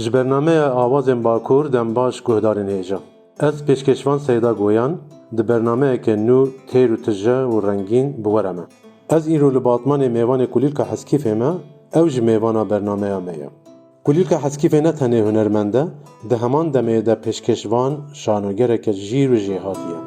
ji bernameyê Awazên Bakur dem baş guhdarên hêja. Ez pêşkeşvan Seyda Goyan di bernameyeke nû têr û tije û rengîn bi we re me. Ez îro li batmanê mêvanê Kulîlka Heskîfê me, ew ji mêvana bernameya me ye. Kulîlka Heskîfê ne tenê hunermend e, di heman demê de pêşkeşvan şanogereke jîr û jêhatî ye.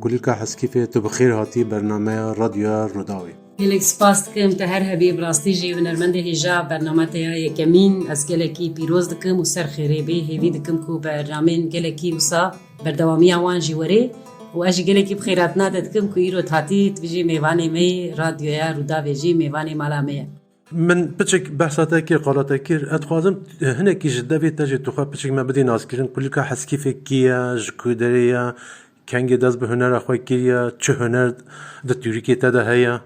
Kulîlka Heskîfê tu bi xêr hatî bernameya Radyoya Rûdawê. gelek spas dikim te her hebî bi rastî jî hunermendê hêja bername te ya yekemîn ez gelekî pîroz dikim û ser xêrê bê hêvî dikim ku bernameyên gelekî wisa berdewamiya wan jî were û ez jî gelekî bi xêratina te dikim ku îro hatî tu bijî mêvanê me Radyoya Rûdawê jî mêvanê mala me ye. Min piçek behsa te kir, qala te kir, ez dixwazim hinekî ji devê te jî tu xwe piçek me bidî nazkirin. Kulîlka Heskîfê kî ye, ji ku derê ye, kengê dest bi hunera xwe kiriye, çi huner di Tirkiyê te de heye?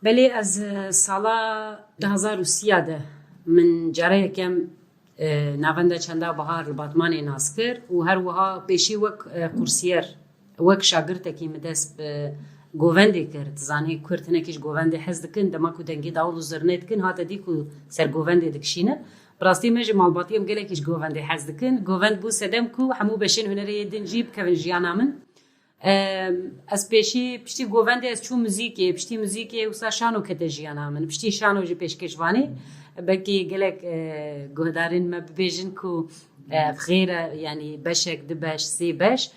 Belê ez sala 2003 de min careyekem navenda çanda bihar batmanê nas kir û her wiha pêşî wek kursiyer wek şagirtekî min dest bi govendê kir. Zanî Kurd hinekî ji govendê hez dikin, dema ku dengê dawil û zirnê dikin hate dî ku ser govendê dikişînin. Bi rastî me ji malbatiyê gelekî ji govendê hez dikin. Govend bû sedem ku hemû beşên hunerê din jî bikevin jiyana min. Ez pêşî piştî govendê ez çû muzîkê, piştî muzîkê wisa şano kete jiyana min. Piştî şano jî pêşkeşvanê belkî gelek guhdarên me bibêjin ku xêr e yanî beşek di beş sê beş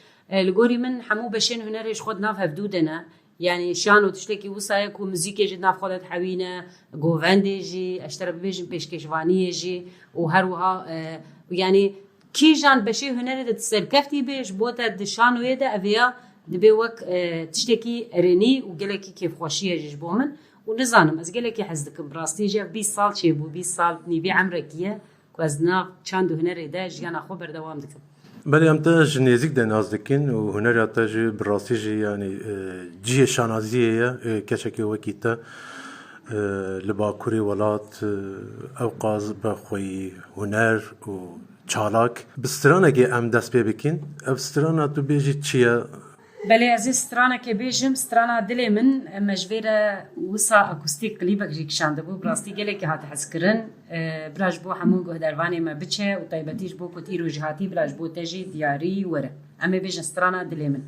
li gorî min hemû beşên hunerê ji xwe di nav hevdû de ne. Yani şano tiştekî wisa ye ku muzîkê jî di nav xwe de dihewîne, govendê jî ez tere bibêjin pêşkeşvaniyê jî û her wiha yanî kîjan beşê hunerê de serkeftî bê ji bo te di şanoyê de ev ya dibê wek tiştekî erênî û gelekî kêfxweşî jî ji bo min û nizanim ez gelekî hez dikim. Bi rastî jî 20 sal çêbû, 20 sal nîvî emrekî ye ku ez di nav çand û hunerê de jiyana xwe berdewam dikim. Belê em te ji nêzik de naz dikin û hunera te jî bi rastî jî yanî cihê şanaziyê ye keçekê wekî te li Bakurê welat ew qaz bi xweyî huner û çalak. Bi stranekê em dest pê bikin, ev strana tu bêjî çi ye? Belê ez ê stranekê bêjim, strana dilê min me ji vê re wisa akustîk klîbek jî kişandibû. Bi rastî gelekî hate hezkirin. Bila ji bo hemû guhdervanê me biçe û taybetî ji bo ku îro jî hatî bila ji bo te jî diyarî were. Em ê bêjin strana dilê min.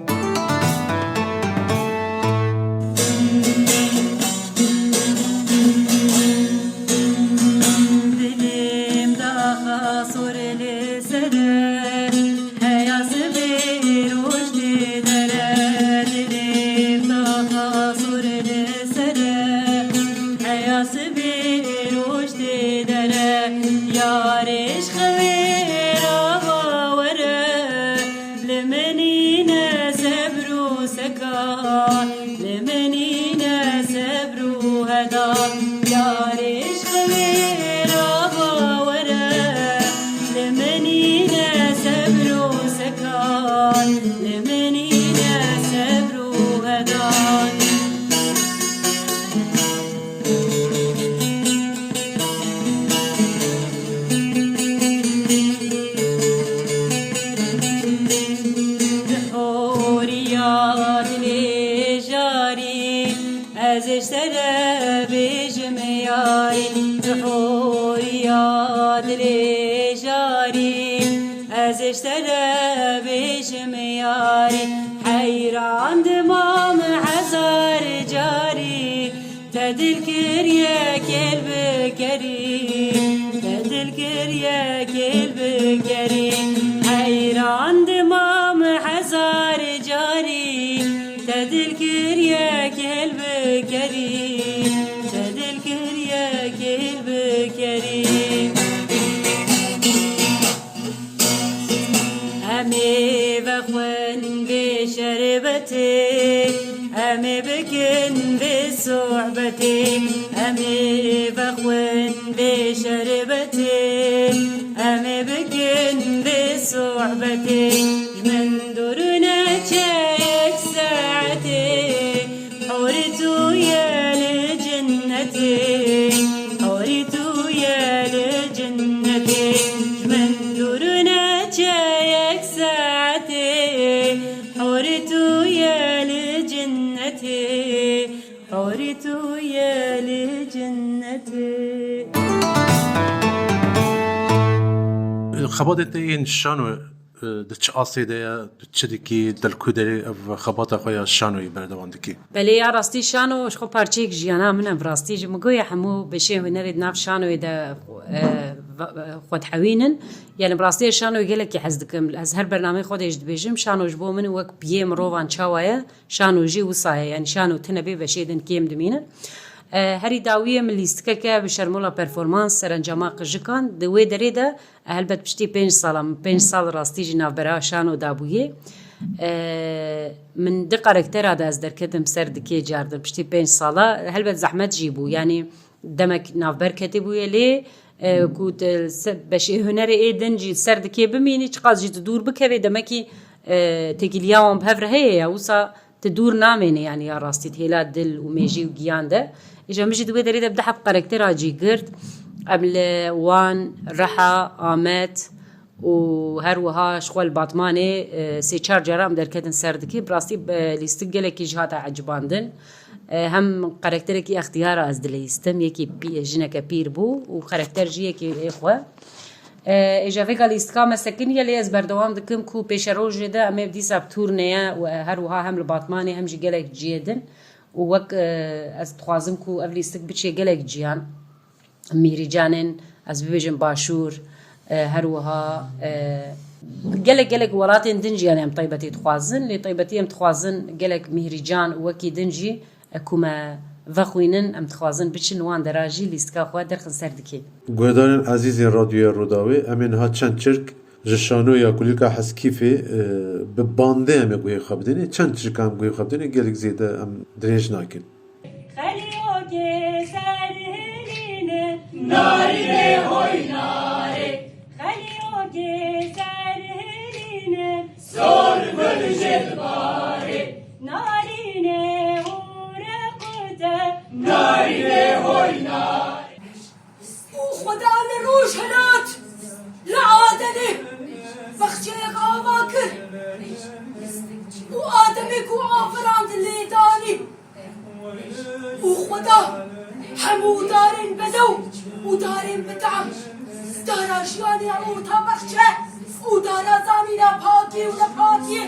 حورت يا لجنتي خبات این شانو دچ آسیده دچ دکی دلکودری خبات خویا شانوی بردوان دکی. بله یا راستی شانو شخو پارچیک جیانا منم راستی جمگوی همو بشه هنرید ناف شانوی دا خود حوینن یعنی براستی شانو گله کی حزدکم از هر برنامه خودش دبیجم شانو جبو من وک بیم روان چاوایه شانو جی وصایه یعنی شانو تنبی بشیدن کیم دمینه هری داویه من لیستکه که بشرمولا پرفورمانس سرانجام قجکان دوی دریده هلبت پشتی 5 سال 5 سال راستی جناب برا شانو دابویه من دق کاراکتر هذا از درکتم سرد کی جاردم پشتی 5 ساله هلبت زحمت جیبو یعنی دمک نافبر کتبویه لی كوت باش هنر ايدن جي سرد كي بميني تقاز جي تدور بكبي دمكي تجي اليوم بهفر هي وصا تدور ناميني يعني يا راستي تهيلات دل وميجي وجيان ده اجا مجي دوي دريد ابدا حب كاركتر جي قرد قبل وان رحا آمت وهروها شغل باطماني سي چار جرام دركتن سرد كي براستي ليستقل كي جهات عجباندن هم كاركتركي اختيار از دليستم يكي جنك بير بو وكاركتر جي يكي اخوه اجا فيغا ليستكا مسكن يلي از بردوام دكم كو بيشروج ده ام بدي ساب تورنيا وهروها هم الباطماني هم جي جلك جيدن ووك از تخوازم كو افليستك بتشي جلك جيان ميري جانن از بيجن باشور هروها جلك ولاتين دنجي يعني ام طيبتي تخوازن لي طيبتي ام تخوازن جلك مهرجان وكي دنجي اكوما وخوینن ام تخوازن بچن وان دراجی لیست که خود درخن سردکی. گوهدارن عزیزی رادیو روداوی امین ها چند چرک جشانو یا کلیکا حسکیفی به بانده هم گوی خبدنی چند چرک هم گوی خبدنی گلک زیده ام دریج ناکن. ناری ده های ناره خلیوگه سرهرینه سال بلجد باره نارینه هورقوته ناری ده های ناره او خدا روش هلات لعادنه بخشی آوا کر او آدمی کو آفراند لیدانی او خدا همو دارين بدو ودارين بدعم دارا جياني اوتا بخشه ودارا زانينا باكي ولا باكي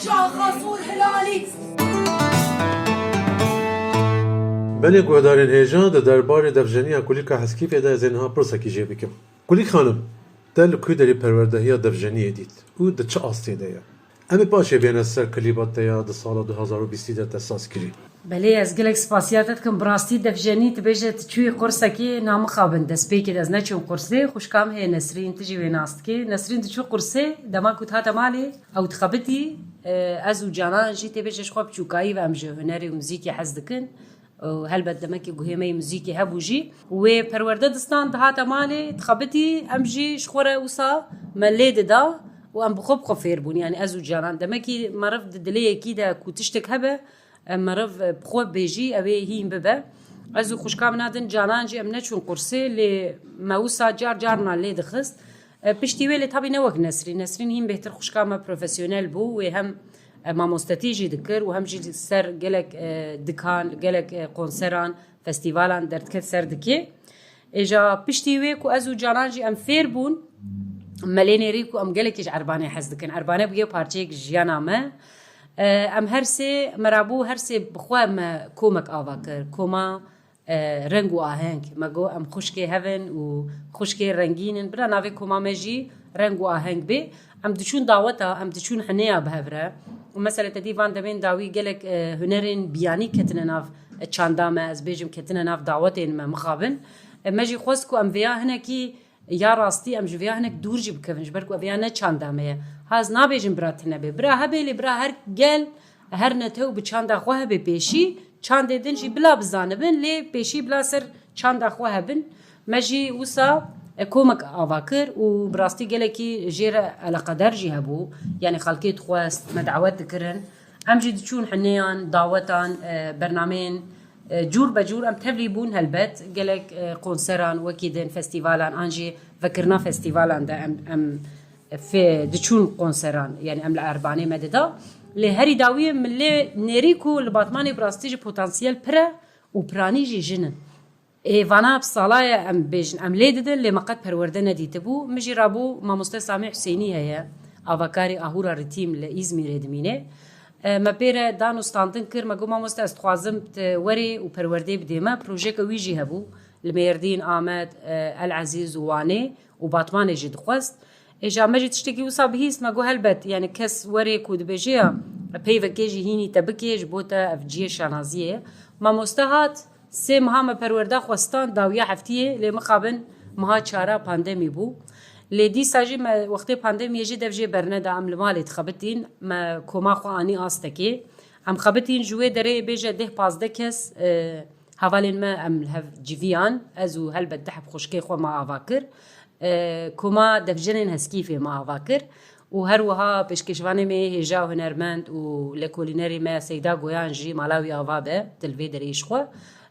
شاخا صور هلالي بله گوهدارن هیجان ده دربار دفجنی کلیکا حسکیفی ده زنها پرسکی جه بکم. کلیک خانم دل کوی داری پروردهی دفجنی دید او ده چه آستی ده یا؟ امی باشه بین سر کلیبات ده یا ده سال 2020 ده تساس کری. بله از گلک سپاسیاتتکم براستی دفجنی تبیجت چوی قرصه کی نام خابن دست پیکی از نچون قرصه خوشکام هی نسرین تجی ویناست کی نسرین تچو قرصه دما کت هات مالی او تخبتی از و جانان جی تبیجش خوب چوکایی و امجه هنری و موزیکی حزدکن و هل بد دمکی گوهمی موزیکی هبوجی و پرورده دستان دهات مالی تخبتی امجی شخوره وسا ملید دا و ام بخوب خفیر بون يعني از و جانان دمکی مرف دلیه کی دا کوتشتک هبه مرف بخوب بيجي أبي هين ببا أزو خوشكام نادن جانان جي أمنا چون قرصي اللي موسى جارنا اللي دخست بشتي اللي تابي نوك نسرين هين بهتر خوشكام بروفيسيونيل بو وهم ما مستتيجي ذكر وهم جي سر جلك دكان جلك كونسران فستيفالان درتكت سر دكي إجا بشتي ويكو أزو جانان جي أم فير بون مليني ريكو أم جلك عرباني حزدكن عرباني بيجو بارتيك جيانا ما ام هرسي مرابو هرسي بخوا ما كومك آواكر كوما رنگ و آهنگ مگو ام خوشکی هفن و خوشکی رنگینن برا ناوی كوما مجي رنگ و آهنگ بي ام دچون دعوتا ام دچون حنيا بهفره ومثلا تدي فان دمين داوي قالك هنرين بياني كتنا ناف چاندامه از بيجم كتنا ناف دعوتين ما مخابن مجي خوسكو ام فيا هنكي یا راستی ام جویا هنک دور جی بکوینج برکو اویا نه چاندامه هاز نابیجن برات نبی برا هبلی برا هر گل هر نتو بچاندا خو هبی پیشی چاند دین جی بلا بزانبن لی پیشی بلا سر چاندا خو هبن مجی وسا کومک آواکر و براستی گله کی جیر علی قدر جی هبو یعنی خلقیت خواست مدعوت ذکرن ام جی دچون حنیان دعوتان برنامین جور بجور ام تبلي بون هالبت قالك قنصران وكيدن فستيفالان انجي فكرنا فستيفالان ده ام في دچون قنصران يعني ام الارباني مددا لهري داويه من لي نيريكو الباطماني براستيج بوتنسيال برا وبرانيجي جنن فانا بصلاة ام بيجن ام ليددن لما قد پروردن ديتبو مجي رابو ما مستر سامي حسيني هيا افاكاري اهورا رتيم لازمير ادمينه ما بيره دانو ستاندن كر ما ما مستر استخوازم وري و پروردي بديما بروجيك ويجي هبو الميردين آمد العزيز واني وباطمان جد خواست اجا مجي تشتكي وصابهيس ما جو هلبت يعني كس وري كود بيجيا بيفا كيجي هيني تبكيج بوتا افجيه شانازيه ما مستهات سه مها ما پرورده خواستان داویا هفتیه لی مخابن مها چارا پاندمی بو لی دی ساجی ما وقتی پاندمی جی دفجه برنه دا عمل مالی تخبتین ما کما خو آنی آستکی ام خبتین جوه داره بیجه ده پازده کس هوالین ما ام الهف جیویان ازو هل بدحب خوشکی خو ما آواکر کما دفجنین هسکیفه ما آواکر و هر وها پیشکشوانه می هجا و هنرمند و لکولینری ما سیدا گویان جی مالاوی آوابه تلوی دریش خو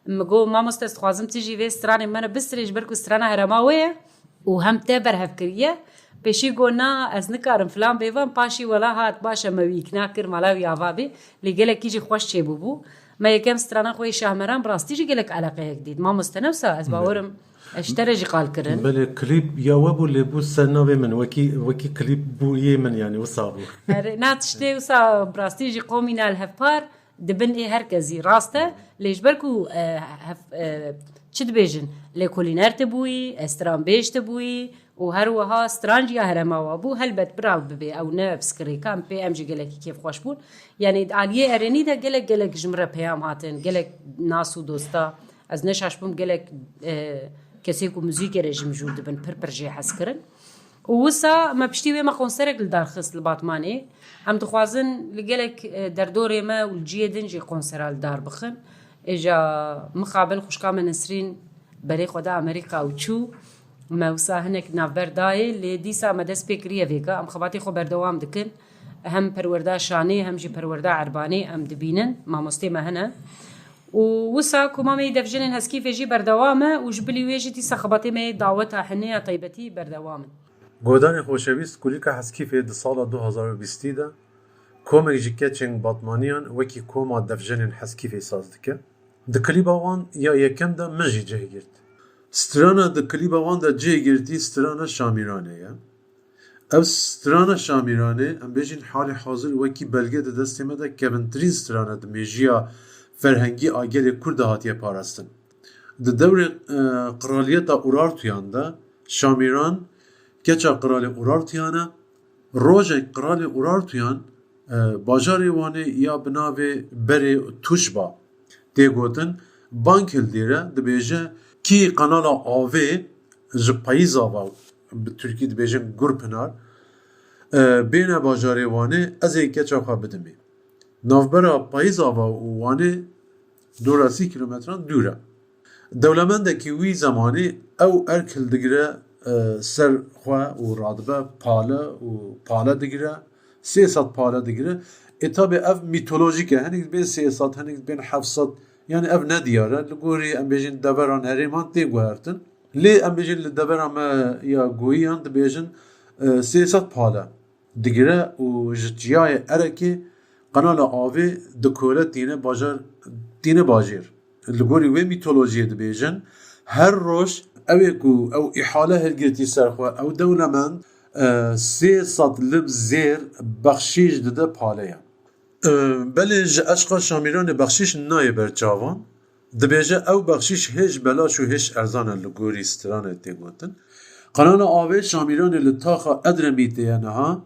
مگو ما مستخوازم تيجي في استراني ما انا بسرج بركو استرانا هرماويه وهم تبر هفكريه بشي قلنا از نكارم فلان بيفان باشي ولا هات باشا مويك ناكر ملاوي عفابي اللي قالك يجي خوش شي بوبو ما يكم استرانا خوي شامران براس تيجي قالك علاقه جديد ما مستنفسه از باورم اشترجي قال كرن بله كليب يا وابو اللي بو سنة من وكي كليب بو يمن يعني وصابو ناتشتي وصا براس تيجي قومينا الهفار دبن ايه هركزي راسته ليش بركو چد بيجن لكولينر تبوي استران بيش تبوي وهروها سترانجيا هرما وابو هلبت براو ببي او نفس كري كان بي ام جي قالك كيف خوش بون يعني عليه ارني ده قالك جمره بيام هاتن قالك ناس ودوستا از نشاش بوم قالك كسيكو موزيك رجم جود بن برجي حسكرن ووسا ما بشتي ما قنصرك لدار خص الباطماني هم تخوازن لقالك دردوري ما والجيدن جي قنصرال دار بخن اجا مقابل خوشكا من نسرين بري خدا امريكا وچو ما وسا هناك نافبر داي اللي ديسا مدس بكريه فيكا ام خباتي خو بردوام دكن هم پروردا شاني هم جي پروردا عرباني ام دبينن ما مستيما هنا ووسا كما مي دفجنن هسكي فيجي بردوامه وجبلي ويجي ديسا خباتي مي دعوتها حنيه طيبتي بردوامن گودان خوشویست کولیکا حسکیفه د سال 2020 ده کومک جکچنگ باتمانیان وکی کوما دفجنن حسکیفه ساز دکه د کلیبا وان یا یکم ده مجی جه گرد سترانا د کلیبا وان ده جه گردی سترانا شامیرانه یا او سترانا شامیرانه ام بیجین حال حاضر وکی بلگه ده دستیمه ده کبنترین سترانا ده میجیا فرهنگی آگل کرد هاتیه پاراستن د دور قرالیتا اورارتویان ده شامیران کچا قرال اورارتیانه روژه قرال اورارتیان باجاری وانه یا بناوه بره توشبا دیگوتن بانک هلدیره دبیجه کی قنال آوه جپاییز آوه به ترکی دبیجه گرپنار بین باجاری وانه از ای کچا خواه بدمی نافبرا پاییز آوه وانه 2 کیلومتران دوره دولمنده که وی زمانی او ارکل دگره سر خوا و رادبه پاله دگیره 300 پاله دگیره اتابه اف میتولوژیکه هنیک بین 300 هنیک بین 700 yani ev ne diyara lgori em bejin deveran heriman tê guhertin lê em bejin li devera me ya goyiyan dibêjin 300 pale digire û ji çiyayê erekê qenala avê dikole tîne bajar tîne bajêr li gorî wê mîtolojiyê dibêjin her roj ew ku ew îhale hilgirtî ser xwe ew dewlemend 300 lib zêr bexşîş dide paleya belê ji eşqa şamîranê bexşîş nayê ber çavan dibêje ew bexşîş hêj belaş û hêj erzan e li gorî stranê tê gotin qenala avê şamîranê li taxa Edremitê ye niha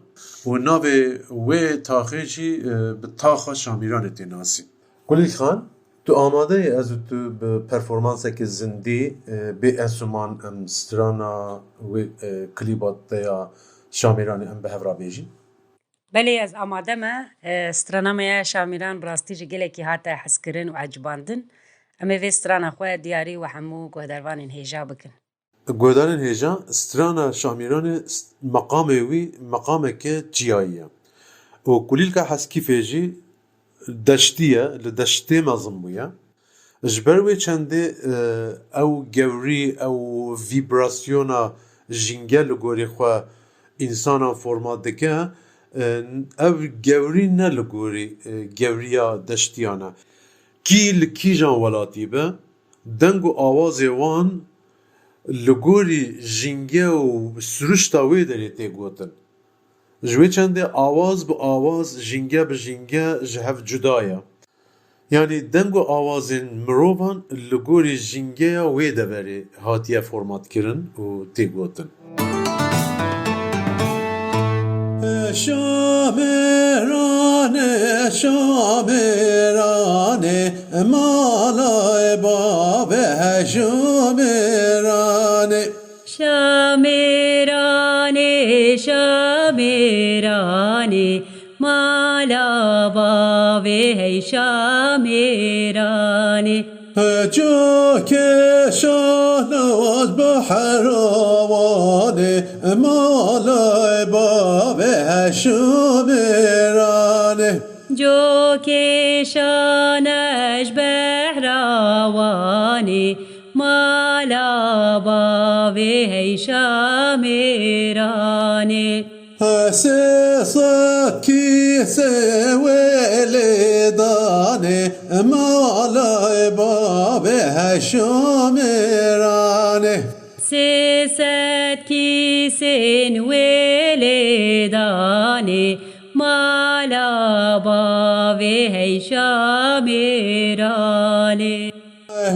û navê wê taxê jî bi taxa şamîranê tê nasî. Gulîk Xan, tu amade yê ez û tu bi performansekê zindî bê enstrûman em strana wê klîba te ya şamîranê em bi hev rabêjin? بله از آماده ما استرانامه شامیران براستی جگلی که هاته حس کردن و عجباندن اما وی استرانا خواه دیاری و همو گهدروانین هیجا بکن. گهدارên hêja strana şamîranê meqamê wî meqameke çiyayî ye û kulîlka heskîfê jî deştî ye li deştê mezin bûye ji ber wê çendê ew gewrî ew vîbrasyona jîngel li gorî xwe însanan format dike ev gewrî ne li gorî gewriya deştiyan e kî li kîjan welatî be deng û awazê wan li gorî jînge û siruşta wê derê tê gotin. Ji wê çendê awaz bi awaz, jînge bi jînge ji hev cuda ye. Yani deng û awazên mirovan li gorî jîngeya wê deverê hatiye formatkirin û tê gotin. Şamerane, şamerane, malay babe şamerane. Şamerane, şamerane, malaba ve hey şamerane. Cake şahnaz behravane, malay babe şamerane. Jo keşaneş behravani malaba ve hey şamirani. Sesat ki seveledane, malay babe şamerane. Seset kisin veledani malaba ve hey şamirani.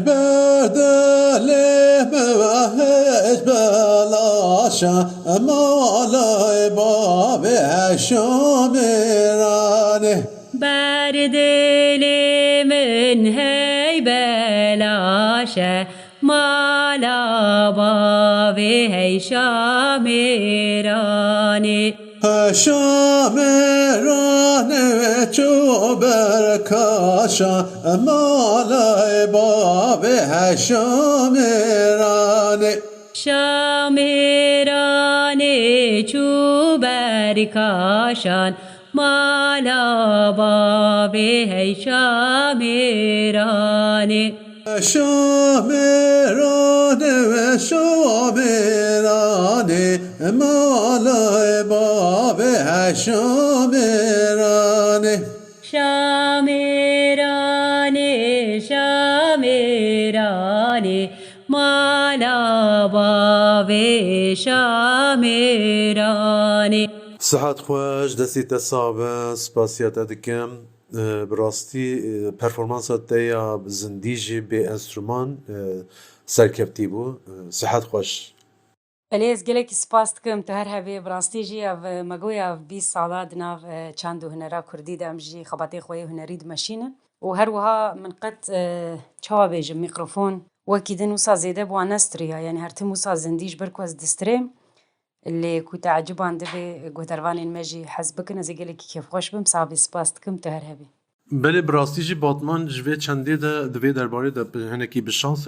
Berdele mevahez belaşa, malay babe şamerane. Berdilimin hey belaşe malaba ve hey şamirani. Şamerane ve çober kaşa, malay babe şamerane. Şamirani çuber kaşan malaba ve hey şamirani. Şamerane ve şamerane, malay babe şamerane. Şamirani, şamirani, malaba ve şamirani. Sıhhat xweş, destê te sabe, spasiya te dikim. Bi rastî performansa te ya zindî jî bê enstrûman serkeftî bû. Sıhhat xweş. Elê ez gelekî spas dikim te her hevê bi rastî jî ev megoya 20 sala di nav çand û hunera Kurdî de em jî xebatê xwe yê hunerî dimeşînin û her wiha min qet çawa bêjim mîkrofon wekî din wisa zêde bi wan nestiriya yani her tim wisa zindî ji ber ku ez distrêm lê ku teeciban dibe guhdarvanên me jî hez bikin ez ê gelekî kêfxweş bim savê spas dikim te her hevê. Belê bi rastî jî Batman ji vê çendê de di vê derbarê de hinekî bi şans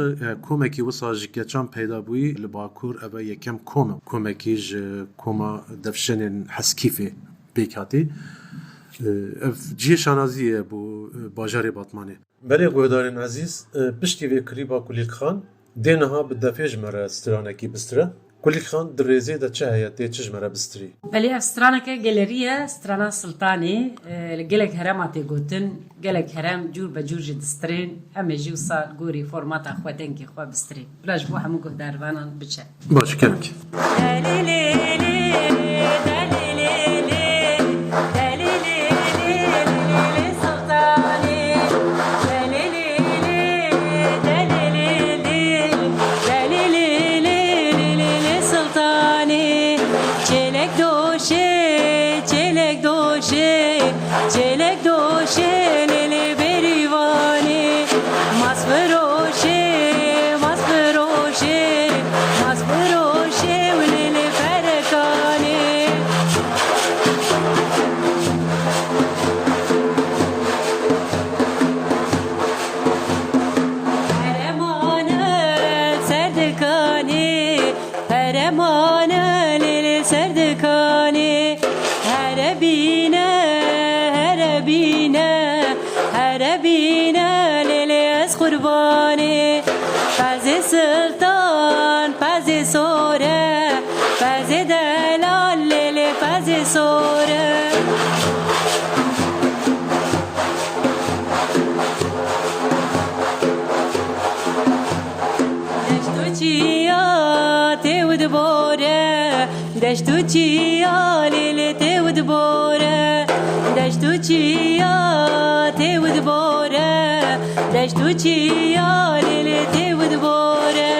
komekî wisa ji keçan peyda bûyî li Bakur ev e yekem kom komekî ji koma devşenên heskîfê pêk hatî. Ev cihê şanazî ye bû bajarê Batmanê. Belê guhdarên ezîz, piştî vê klîba Kulîlxan dê niha bi defê ji me re stranekî bistire. Kulîlxan di rêzê de çi heye tê çi ji me re bistirî? Belê ev straneke gelerî ye, strana Sultanê li gelek herema tê gotin, gelek herem cûr be cûr jî distirên em ê jî wisa gorî formata xwe denkê xwe bistirê. Bila ji bo hemû guhdarvanan biçe. Baş kerek. دشتو چیا لیلی تود بوره دشتو چیا تود بوره دشتو چیا لیلی تود بوره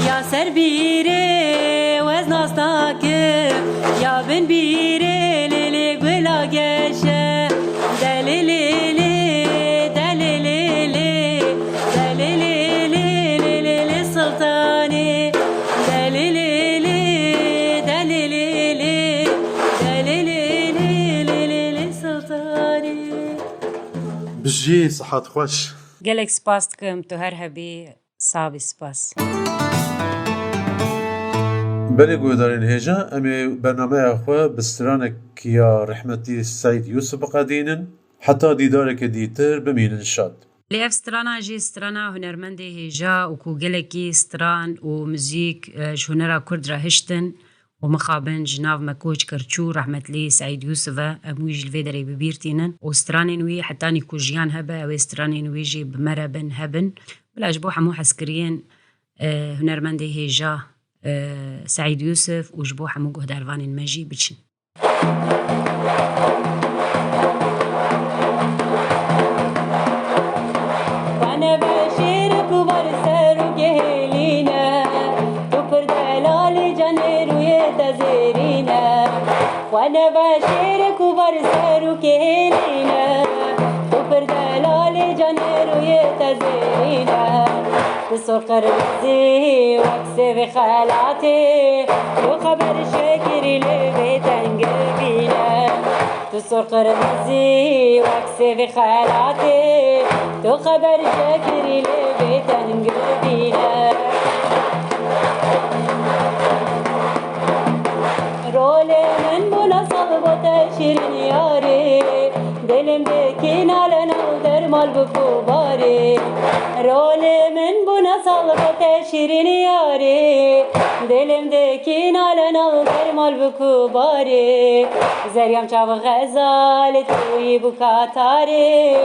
یا سر بیره وزن آستاکه یا بن بیره لیلی گلا گشه دلیلی دلیلی دلیلی سلطانی دلیلی دلیلی دلیلی سلطانی بجي صحات خوش. gelek spas dikim tu her hebî savî spas. بله گوهدارین هیجا امی برنامه اخوه بسترانک یا رحمتی سید یوسف قدینن حتی دیداره که دیتر بمینن شاد. Lê ev strana jî strana hunermendê hêja û ku gelekî stran û muzîk ji hunera Kurd re hiştin û mixabin ji nav me koç Kirçû rehmetlî Seîd Yûsuf e em wî ji li vê derê bibîrtînin û stranên wî hetanî ku jiyan hebe ew ê stranên wî jî bi me re bin hebin bila ji bo hemû hezkiriyên hunermendê hêja Seîd Yûsuf û ji bo hemû guhdarvanên me jî biçin. وانا بشيرك وبرسلك هلينا وبردلالي جنر ويتزينا بسوق رمزي واكسب خالاتي وخبر شاكري لبيتن قلبينا بسوق رمزي واكسب خالاتي وخبر شاكري لبيتن قلبينا رولي من منصب وتشيرين ياري dilimdeki nalen aldır mal bu kubari Rolü min buna salvat şirin yari dilimdeki nalen aldır mal bu kubari Zeryam çav gazal tuyi bu katari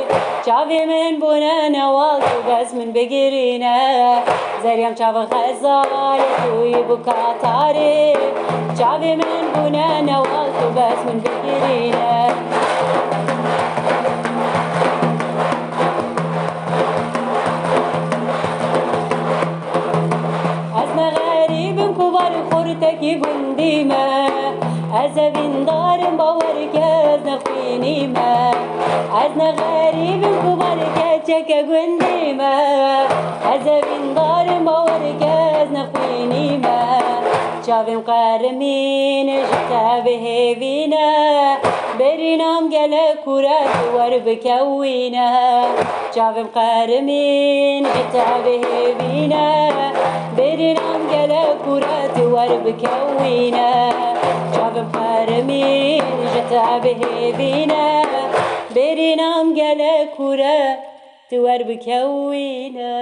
çavi min buna neval tu bas min begirine Zeryam çav gazal tuyi bu katari çavi min buna neval tu bas min begirine تكي بنديما أزبين دارم باورك أزنا خوينيما أزنا غريب كبارك تكا بنديما أزبين دارم باورك أزنا خوينيما شافم قارمين جتابه بينا برينام جلا كرات وربكوينا شافم قارمين جتابه بينا برينام جلا كرات وربكوينا شافم قارمين جتابه بينا برينام جلا كرات وربكوينا